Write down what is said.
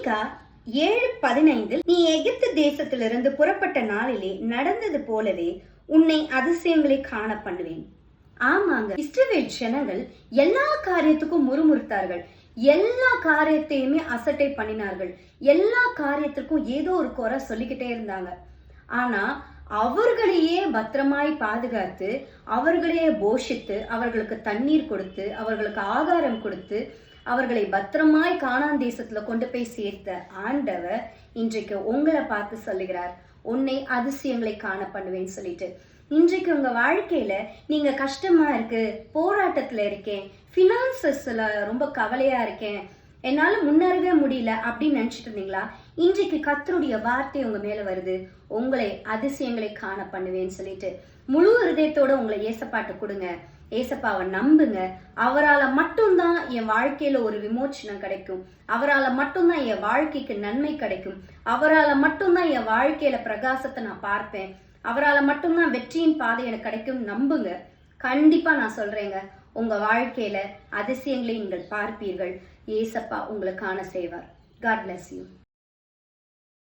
மீகா 7:15 நீ எகிப்து தேசத்திலிருந்து புறப்பட்ட நாளிலே நடந்தது போலவே உன்னை அதிசயங்களை காண பண்ணுவேன். ஆமாங்க, இஸ்ரவேல் ஜனங்கள் எல்லா காரியத்துக்கும் முறுமுறுத்தார்கள். எல்லா காரியத்தையுமே அசட்டை பண்ணினார்கள். எல்லா காரியத்திற்கும் ஏதோ ஒரு குறை சொல்லிக்கிட்டே இருந்தாங்க. ஆனா அவர்களையே பத்திரமாய் பாதுகாத்து, அவர்களையே போஷித்து, அவர்களுக்கு தண்ணீர் கொடுத்து, அவர்களுக்கு ஆகாரம் கொடுத்து, அவர்களை பத்திரமாய் கானான் தேசத்துல கொண்டு போய் சேர்த்த ஆண்டவர் இன்றைக்கு உங்களை பார்த்து சொல்லுகிறார், உன்னை அதிசயங்களை காண பண்ணுவேன்னு சொல்லிட்டு. இன்றைக்கு உங்க வாழ்க்கையில நீங்க கஷ்டமா இருக்கு, போராட்டத்துல இருக்கேன், பினான்சஸ்ல ரொம்ப கவலையா இருக்கேன், என்னால முன்னேறவே முடியல அப்படின்னு நினைச்சிட்டு இருந்தீங்களா? இன்றைக்கு கர்த்தருடைய வார்த்தை உங்க மேல வருது, உங்களை அதிசயங்களை காண பண்ணுவேன்னு சொல்லிட்டு. முழு ஹிருதயத்தோட உங்களை ஏசப்பாட்ட கொடுங்க, ஏசப்பாவை நம்புங்க. அவரால் மட்டும்தான் என் வாழ்க்கையில ஒரு விமோச்சனம் கிடைக்கும், அவரால் மட்டும்தான் என் வாழ்க்கைக்கு நன்மை கிடைக்கும், அவரால் மட்டும்தான் என் வாழ்க்கையில பிரகாசத்தை நான் பார்ப்பேன், அவரால் மட்டும்தான் வெற்றியின் பாதை எனக்கு கிடைக்கும். நம்புங்க, கண்டிப்பா நான் சொல்றேங்க, உங்க வாழ்க்கையில அதிசயங்களை நீங்கள் பார்ப்பீர்கள். ஏசப்பா உங்களுக்கான செய்வார். God bless you.